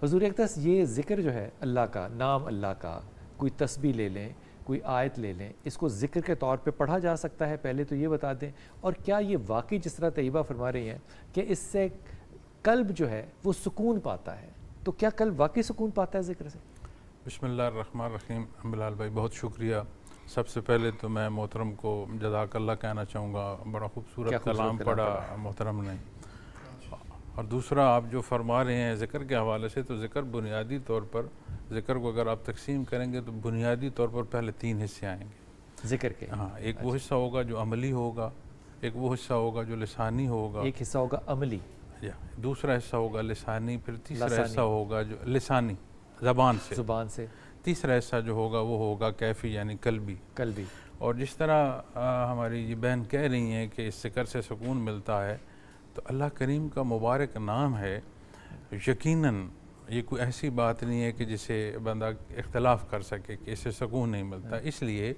حضور اقدس یہ ذکر جو ہے اللہ کا نام، اللہ کا کوئی تسبیح لے لیں، کوئی آیت لے لیں، اس کو ذکر کے طور پہ پڑھا جا سکتا ہے؟ پہلے تو یہ بتا دیں. اور کیا یہ واقعی جس طرح طیبہ فرما رہی ہیں کہ اس سے قلب جو ہے وہ سکون پاتا ہے، تو کیا قلب واقعی سکون پاتا ہے ذکر سے؟ بسم اللہ الرحمن الرحیم. بلال بھائی بہت شکریہ. سب سے پہلے تو میں محترم کو جزاک اللہ کہنا چاہوں گا، بڑا خوبصورت کلام پڑھا محترم نے. اور دوسرا آپ جو فرما رہے ہیں ذکر کے حوالے سے، تو ذکر بنیادی طور پر، ذکر کو اگر آپ تقسیم کریں گے تو بنیادی طور پر پہلے 3 حصے آئیں گے ذکر کے. ہاں، ایک وہ حصہ ہوگا جو عملی ہوگا، ایک وہ حصہ ہوگا جو لسانی ہوگا، ایک حصہ ہوگا عملی، دوسرا حصہ ہوگا لسانی، پھر تیسرا حصہ ہوگا جو لسانی زبان سے، تیسرا حصہ جو ہوگا وہ ہوگا کیفی یعنی قلبی. اور جس طرح ہماری یہ بہن کہہ رہی ہیں کہ اس ذکر سے سکون ملتا ہے، تو اللہ کریم کا مبارک نام ہے. یقیناً یہ کوئی ایسی بات نہیں ہے کہ جسے بندہ اختلاف کر سکے کہ اس سے سکون نہیں ملتا. اس لیے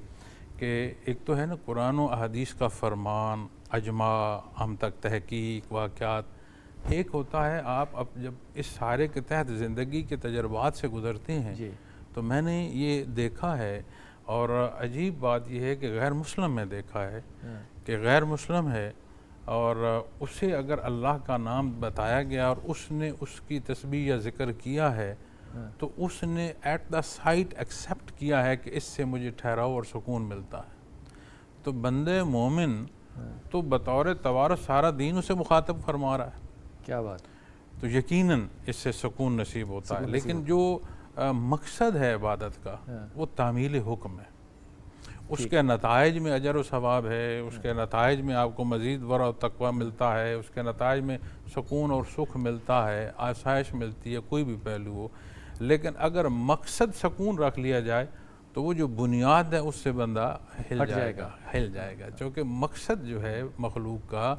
کہ ایک تو ہے نا قرآن و احادیث کا فرمان، اجماع، ہم تک تحقیق، واقعات. ایک ہوتا ہے آپ اب جب اس سارے کے تحت زندگی کے تجربات سے گزرتے ہیں، تو میں نے یہ دیکھا ہے، اور عجیب بات یہ ہے کہ غیر مسلم میں دیکھا ہے کہ غیر مسلم ہے اور اسے اگر اللہ کا نام بتایا گیا اور اس نے اس کی تسبیح یا ذکر کیا ہے، تو اس نے ایٹ دا سائٹ ایکسیپٹ کیا ہے کہ اس سے مجھے ٹھہراؤ اور سکون ملتا ہے. تو بندے مومن تو بطور توارث سارا دین اسے مخاطب فرما رہا ہے. کیا بات. تو یقیناً اس سے سکون نصیب ہوتا ہے. لیکن جو مقصد ہے عبادت کا وہ تعمیل حکم ہے. اس کے نتائج میں اجر و ثواب ہے، اس کے نتائج میں آپ کو مزید ورع و تقویٰ ملتا ہے، اس کے نتائج میں سکون اور سکھ ملتا ہے، آسائش ملتی ہے، کوئی بھی پہلو ہو. لیکن اگر مقصد سکون رکھ لیا جائے تو وہ جو بنیاد ہے اس سے بندہ ہل جائے گا. چونکہ مقصد جو ہے مخلوق کا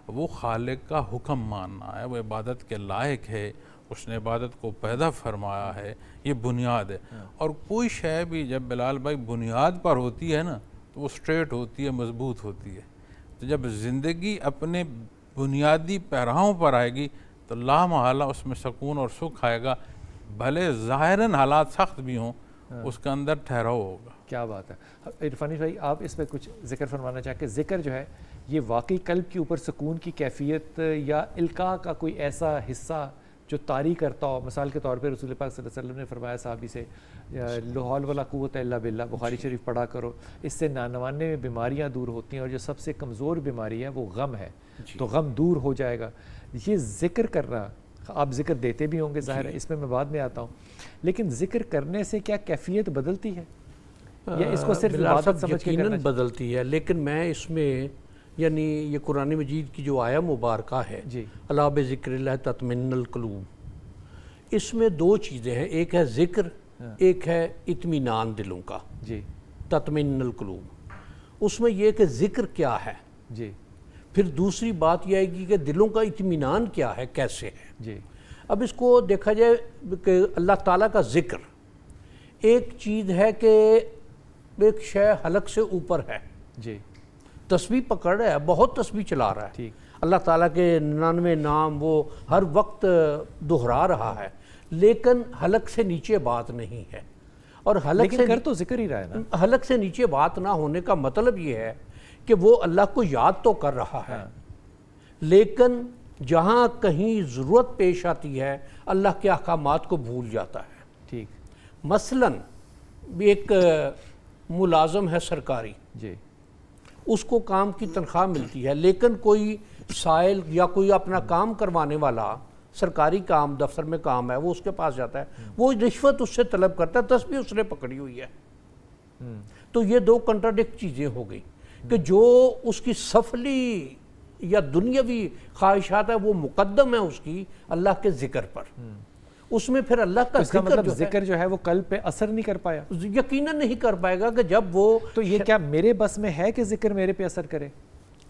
وہ خالق کا حکم ماننا ہے، وہ عبادت کے لائق ہے، اس نے عبادت کو پیدا فرمایا ہے، یہ بنیاد ہے. اور کوئی شے بھی جب بلال بھائی بنیاد پر ہوتی ہے نا تو وہ سٹریٹ ہوتی ہے، مضبوط ہوتی ہے. تو جب زندگی اپنے بنیادی پیراہوں پر آئے گی تو لا محالہ اس میں سکون اور سکھ آئے گا، بھلے ظاہراً حالات سخت بھی ہوں، اس کے اندر ٹھہراؤ ہوگا. کیا بات ہے. عرفانی بھائی آپ اس پہ کچھ ذکر فرمانا چاہیں کہ ذکر جو ہے یہ واقعی قلب کے اوپر سکون کی کیفیت یا القاء کا کوئی ایسا حصہ جو طاری کرتا ہو؟ مثال کے طور پہ رسول پاک صلی اللہ علیہ وسلم نے فرمایا صحابی سے لا حول ولا قوت الا باللہ، بخاری شریف پڑھا کرو، اس سے 99 بیماریاں دور ہوتی ہیں، اور جو سب سے کمزور بیماری ہے وہ غم ہے، تو غم دور ہو جائے گا. یہ ذکر کرنا، آپ ذکر دیتے بھی ہوں گے ظاہر ہے، اس میں بعد میں آتا ہوں، لیکن ذکر کرنے سے کیا کیفیت بدلتی ہے یا اس کو صرف عبادت سمجھ کے کرنا؟ بدلتی ہے، لیکن میں اس میں یعنی یہ قرآن مجید کی جو آیہ مبارکہ ہے الا بذکر اللہ تطمئن القلوب، اس میں 2 چیزیں ہیں، ایک ہے ذکر، ایک ہے اطمینان دلوں کا. تطمئن القلوب، اس میں یہ کہ ذکر کیا ہے، پھر دوسری بات یہ آئے گی کہ دلوں کا اطمینان کیا ہے، کیسے ہے. اب اس کو دیکھا جائے کہ اللہ تعالیٰ کا ذکر ایک چیز ہے کہ ایک شے حلق سے اوپر ہے، تسبیح پکڑ رہا ہے، بہت تسبیح چلا رہا ہے، اللہ تعالیٰ کے 99 نام وہ ہر وقت دہرا رہا ہے، لیکن حلق سے نیچے بات نہیں ہے. اور حلق سے کر تو ذکر ہی رہا ہے نا. حلق سے نیچے بات نہ ہونے کا مطلب یہ ہے کہ وہ اللہ کو یاد تو کر رہا ہے، لیکن جہاں کہیں ضرورت پیش آتی ہے اللہ کے احکامات کو بھول جاتا ہے. مثلاً ایک ملازم ہے سرکاری، اس کو کام کی تنخواہ ملتی ہے، لیکن کوئی سائل یا کوئی اپنا کام کروانے والا، سرکاری کام دفتر میں کام ہے، وہ اس کے پاس جاتا ہے، وہ رشوت اس سے طلب کرتا ہے، تسبیح اس نے پکڑی ہوئی ہے. تو یہ 2 کنٹراڈکٹ چیزیں ہو گئی کہ جو اس کی سفلی یا دنیاوی خواہشات ہے وہ مقدم ہے اس کی اللہ کے ذکر پر. اس میں پھر اللہ کا ذکر جو ہے وہ قلب پہ اثر نہیں کر پایا، یقیناً نہیں کر پائے گا کہ جب وہ. تو یہ کیا میرے بس میں ہے کہ ذکر میرے پہ اثر کرے؟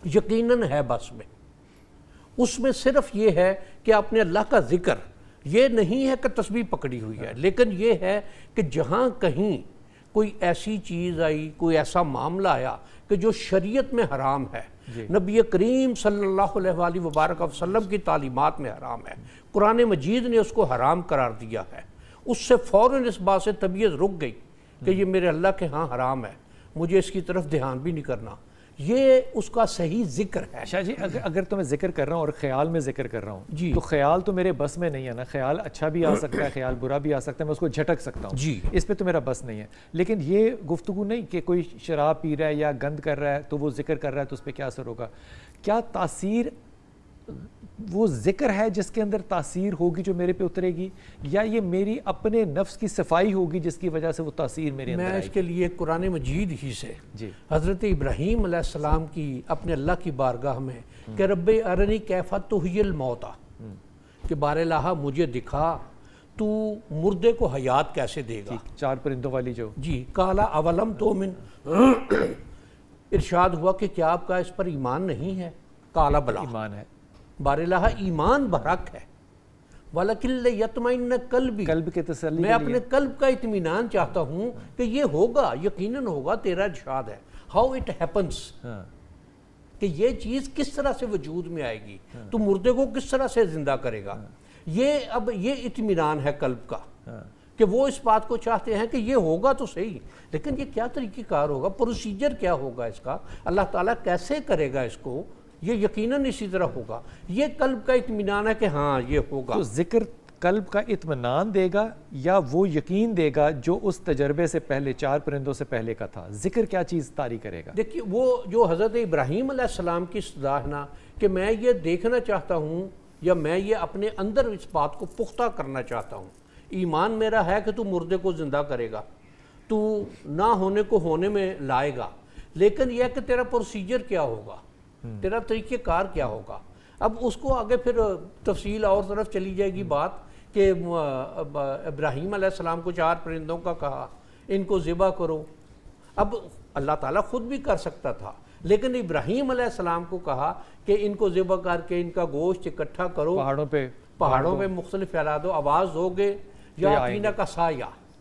یقیناً ہے بس میں. اس میں صرف یہ ہے کہ آپ نے اللہ کا ذکر، یہ نہیں ہے کہ تسبیح پکڑی ہوئی ہے، لیکن یہ ہے کہ جہاں کہیں کوئی ایسی چیز آئی، کوئی ایسا معاملہ آیا کہ جو شریعت میں حرام ہے نبی کریم صلی اللہ علیہ وآلہ وبارک وسلم کی تعلیمات میں حرام ہے، قرآن مجید نے اس کو حرام قرار دیا ہے، اس سے فوراً اس بات سے طبیعت رک گئی کہ یہ میرے اللہ کے ہاں حرام ہے، مجھے اس کی طرف دھیان بھی نہیں کرنا. یہ اس کا صحیح ذکر ہے. شاہ جی اگر تو میں ذکر کر رہا ہوں اور خیال میں ذکر کر رہا ہوں جی، تو خیال تو میرے بس میں نہیں ہے نا، خیال اچھا بھی آ سکتا ہے، خیال برا بھی آ سکتا ہے، میں اس کو جھٹک سکتا ہوں جی، اس پہ تو میرا بس نہیں ہے. لیکن یہ گفتگو نہیں کہ کوئی شراب پی رہا ہے یا گند کر رہا ہے تو وہ ذکر کر رہا ہے تو اس پہ کیا اثر ہوگا. کیا تاثیر وہ ذکر ہے جس کے اندر تاثیر ہوگی جو میرے پہ اترے گی، یا یہ میری اپنے نفس کی صفائی ہوگی جس کی وجہ سے وہ تاثیر میرے اندر آئے گی؟ میں اس کے لیے قرآن مجید ہی سے جی حضرت ابراہیم علیہ السلام کی اپنے اللہ کی بارگاہ میں کہ رب ارنی کیف تحیی الموتیٰ، کہ بار الہ مجھے دکھا تو مردے کو حیات کیسے دے گا. 4 پرندوں والی جو جی، قال اولم تؤمن، ارشاد ہوا کہ کیا آپ کا اس پر ایمان نہیں ہے؟ قال بلا، ایمان ہے. بار الہ ایمان برحق ہے، وَلَكِنْ لِيَطْمَئِنَّ قَلْبِي، قلب کے تسلی میں اپنے قلب کا اطمینان چاہتا ہوں کہ یہ ہوگا، یقیناً ہوگا، تیرا ارشاد ہے. ہاؤ اٹ ہیپنس، کہ یہ چیز کس طرح سے وجود میں آئے گی، تو مردے کو کس طرح سے زندہ کرے گا. یہ اطمینان ہے قلب کا کہ وہ اس بات کو چاہتے ہیں کہ یہ ہوگا تو صحیح، لیکن یہ کیا طریقہ کار ہوگا، پروسیجر کیا ہوگا اس کا، اللہ تعالیٰ کیسے کرے گا اس کو، یہ یقیناً اسی طرح ہوگا. یہ قلب کا اطمینان ہے کہ ہاں یہ ہوگا. تو ذکر قلب کا اطمینان دے گا یا وہ یقین دے گا جو اس تجربے سے پہلے 4 پرندوں سے پہلے کا تھا؟ ذکر کیا چیز طاری کرے گا؟ دیکھیے وہ جو حضرت ابراہیم علیہ السلام کی استدعا ہے نا کہ میں یہ دیکھنا چاہتا ہوں یا میں یہ اپنے اندر اس بات کو پختہ کرنا چاہتا ہوں، ایمان میرا ہے کہ تو مردے کو زندہ کرے گا، تو نہ ہونے کو ہونے میں لائے گا، لیکن یہ کہ تیرا پروسیجر کیا ہوگا، تیرا طریقہ کار کیا ہوگا. اب اس کو آگے پھر تفصیل اور طرف چلی جائے گی بات کہ ابراہیم علیہ السلام کو 4 پرندوں کا کہا ان کو ذبح کرو. اب اللہ تعالیٰ خود بھی کر سکتا تھا، لیکن ابراہیم علیہ السلام کو کہا کہ ان کو ذبح کر کے ان کا گوشت اکٹھا کرو، پہاڑوں پہ مختلف پھیلا دو، آواز ہوگے یا تینا کا سایہ،